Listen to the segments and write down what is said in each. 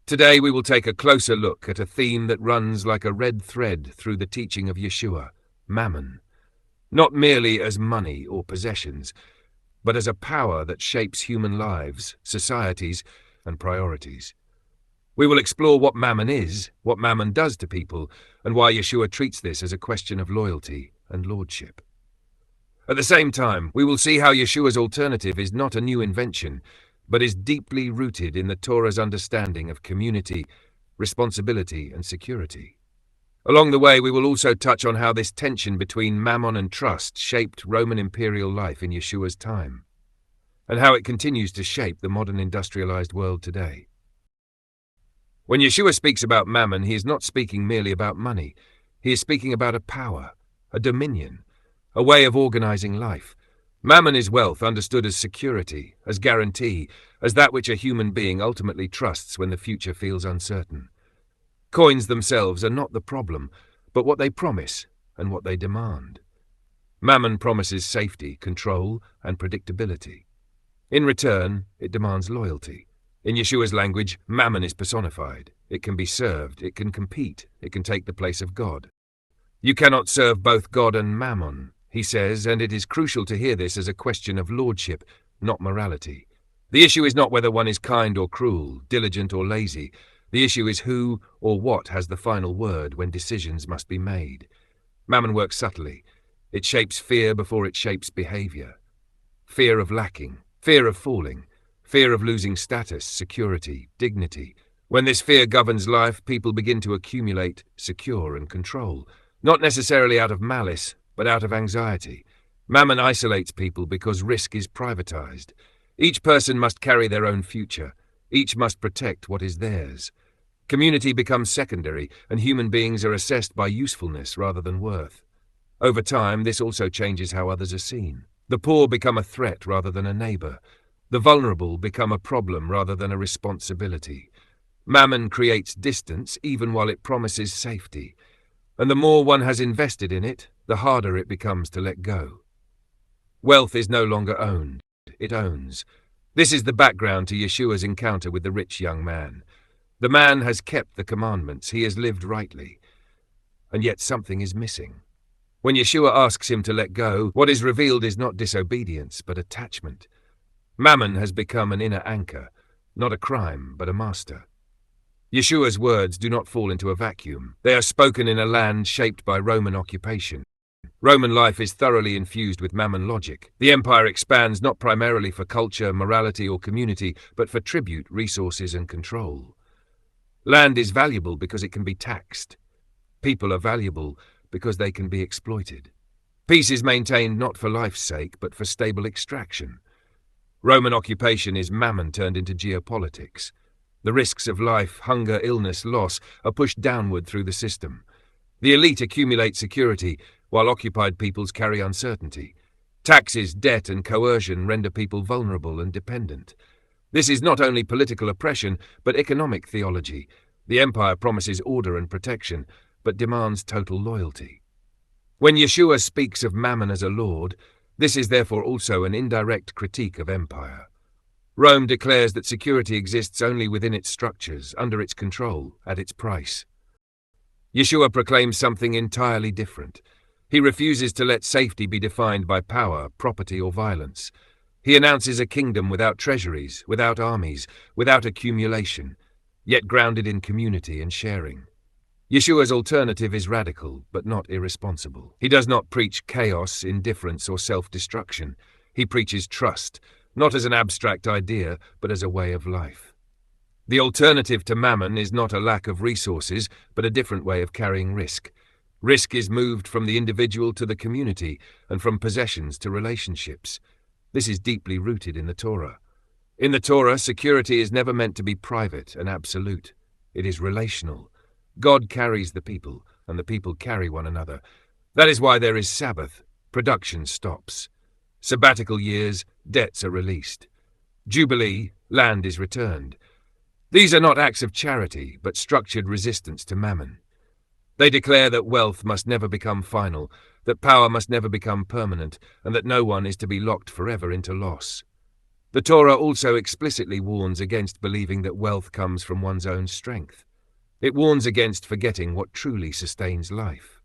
Today we will take a closer look at a theme that runs like a red thread through the teaching of Yeshua, Mammon, not merely as money or possessions, but as a power that shapes human lives, societies, and priorities. We will explore what Mammon is, what Mammon does to people, and why Yeshua treats this as a question of loyalty and lordship. At the same time, we will see how Yeshua's alternative is not a new invention, but is deeply rooted in the Torah's understanding of community, responsibility, and security. Along the way, we will also touch on how this tension between mammon and trust shaped Roman imperial life in Yeshua's time, and how it continues to shape the modern industrialized world today. When Yeshua speaks about mammon, he is not speaking merely about money. He is speaking about a power, a dominion, a way of organizing life. Mammon is wealth understood as security, as guarantee, as that which a human being ultimately trusts when the future feels uncertain. Coins themselves are not the problem, but what they promise and what they demand. Mammon promises safety, control, and predictability. In return, it demands loyalty. In Yeshua's language, mammon is personified. It can be served, it can compete, it can take the place of God. You cannot serve both God and mammon, he says, and it is crucial to hear this as a question of lordship, not morality. The issue is not whether one is kind or cruel, diligent or lazy. The issue is who or what has the final word when decisions must be made. Mammon works subtly. It shapes fear before it shapes behavior. Fear of lacking, fear of falling, fear of losing status, security, dignity. When this fear governs life, people begin to accumulate, secure, and control, not necessarily out of malice, but out of anxiety. Mammon isolates people because risk is privatized. Each person must carry their own future. Each must protect what is theirs. Community becomes secondary, and human beings are assessed by usefulness rather than worth. Over time, this also changes how others are seen. The poor become a threat rather than a neighbor. The vulnerable become a problem rather than a responsibility. Mammon creates distance even while it promises safety. And the more one has invested in it, the harder it becomes to let go. Wealth is no longer owned, it owns. This is the background to Yeshua's encounter with the rich young man. The man has kept the commandments, he has lived rightly. And yet something is missing. When Yeshua asks him to let go, what is revealed is not disobedience, but attachment. Mammon has become an inner anchor, not a crime, but a master. Yeshua's words do not fall into a vacuum. They are spoken in a land shaped by Roman occupation. Roman life is thoroughly infused with mammon logic. The empire expands not primarily for culture, morality, or community, but for tribute, resources, and control. Land is valuable because it can be taxed. People are valuable because they can be exploited. Peace is maintained not for life's sake, but for stable extraction. Roman occupation is mammon turned into geopolitics. The risks of life, hunger, illness, loss are pushed downward through the system. The elite accumulate security, while occupied peoples carry uncertainty. Taxes, debt, and coercion render people vulnerable and dependent. This is not only political oppression, but economic theology. The empire promises order and protection, but demands total loyalty. When Yeshua speaks of mammon as a lord, this is therefore also an indirect critique of empire. Rome declares that security exists only within its structures, under its control, at its price. Yeshua proclaims something entirely different. He refuses to let safety be defined by power, property, or violence. He announces a kingdom without treasuries, without armies, without accumulation, yet grounded in community and sharing. Yeshua's alternative is radical, but not irresponsible. He does not preach chaos, indifference, or self-destruction. He preaches trust, not as an abstract idea, but as a way of life. The alternative to mammon is not a lack of resources, but a different way of carrying risk. Risk is moved from the individual to the community, and from possessions to relationships. This is deeply rooted in the Torah. In the Torah, security is never meant to be private and absolute. It is relational. God carries the people, and the people carry one another. That is why there is Sabbath. Production stops. Sabbatical years, debts are released. Jubilee, land is returned. These are not acts of charity, but structured resistance to mammon. They declare that wealth must never become final, that power must never become permanent, and that no one is to be locked forever into loss. The Torah also explicitly warns against believing that wealth comes from one's own strength. It warns against forgetting what truly sustains life.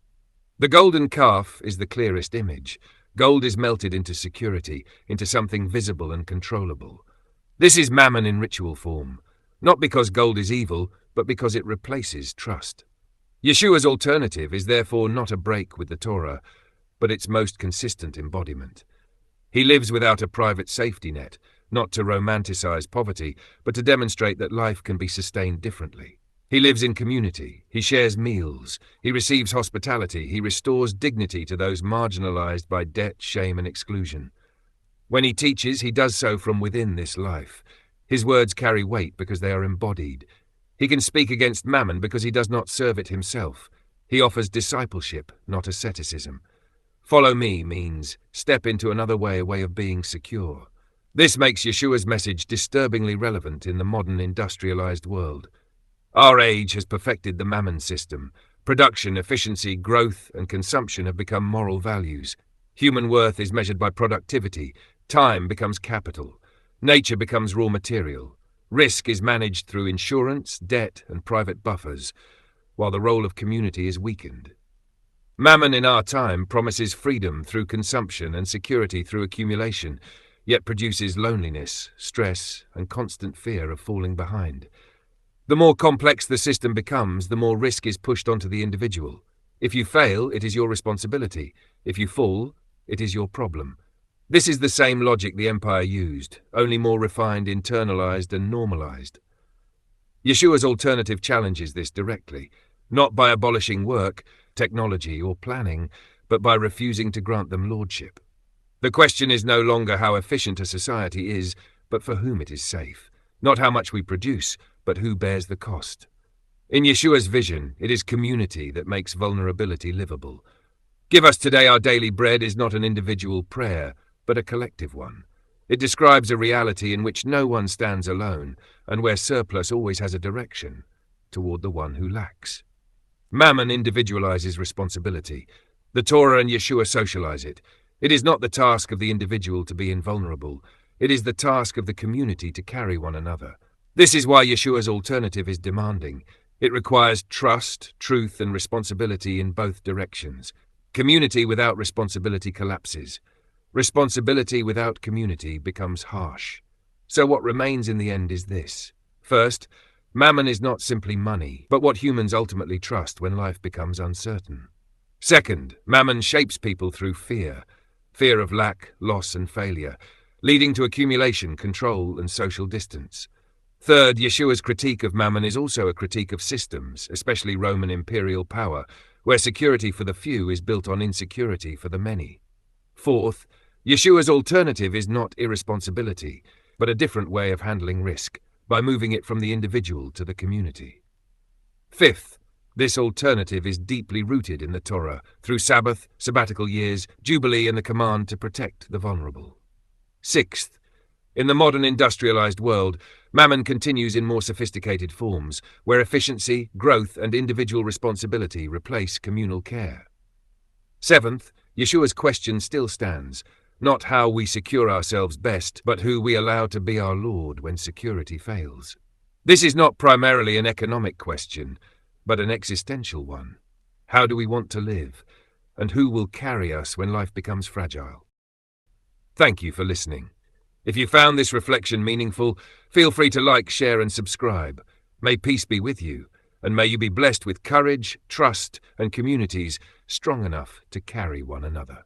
The golden calf is the clearest image. Gold is melted into security, into something visible and controllable. This is Mammon in ritual form, not because gold is evil, but because it replaces trust. Yeshua's alternative is therefore not a break with the Torah, but its most consistent embodiment. He lives without a private safety net, not to romanticize poverty, but to demonstrate that life can be sustained differently. He lives in community, he shares meals, he receives hospitality, he restores dignity to those marginalized by debt, shame, and exclusion. When he teaches, he does so from within this life. His words carry weight because they are embodied. He can speak against Mammon because he does not serve it himself. He offers discipleship, not asceticism. Follow me means step into another way, a way of being secure. This makes Yeshua's message disturbingly relevant in the modern industrialized world. Our age has perfected the Mammon system. Production, efficiency, growth, and consumption have become moral values. Human worth is measured by productivity. Time becomes capital. Nature becomes raw material. Risk is managed through insurance, debt, and private buffers, while the role of community is weakened. Mammon in our time promises freedom through consumption and security through accumulation, yet produces loneliness, stress, and constant fear of falling behind. The more complex the system becomes, the more risk is pushed onto the individual. If you fail, it is your responsibility. If you fall, it is your problem. This is the same logic the empire used, only more refined, internalized, and normalized. Yeshua's alternative challenges this directly, not by abolishing work, technology, or planning, but by refusing to grant them lordship. The question is no longer how efficient a society is, but for whom it is safe. Not how much we produce, but who bears the cost. In Yeshua's vision, it is community that makes vulnerability livable. Give us today our daily bread is not an individual prayer, but a collective one. It describes a reality in which no one stands alone, and where surplus always has a direction, toward the one who lacks. Mammon individualizes responsibility. The Torah and Yeshua socialize it. It is not the task of the individual to be invulnerable. It is the task of the community to carry one another. This is why Yeshua's alternative is demanding. It requires trust, truth, and responsibility in both directions. Community without responsibility collapses. Responsibility without community becomes harsh. So what remains in the end is this. First, Mammon is not simply money, but what humans ultimately trust when life becomes uncertain. Second, Mammon shapes people through fear. Fear of lack, loss, and failure, leading to accumulation, control, and social distance. Third, Yeshua's critique of Mammon is also a critique of systems, especially Roman imperial power, where security for the few is built on insecurity for the many. Fourth, Yeshua's alternative is not irresponsibility, but a different way of handling risk, by moving it from the individual to the community. Fifth, this alternative is deeply rooted in the Torah, through Sabbath, sabbatical years, Jubilee, and the command to protect the vulnerable. Sixth, in the modern industrialized world, Mammon continues in more sophisticated forms, where efficiency, growth, and individual responsibility replace communal care. Seventh, Yeshua's question still stands, not how we secure ourselves best, but who we allow to be our Lord when security fails. This is not primarily an economic question, but an existential one. How do we want to live, and who will carry us when life becomes fragile? Thank you for listening. If you found this reflection meaningful, feel free to like, share, and subscribe. May peace be with you, and may you be blessed with courage, trust, and communities strong enough to carry one another.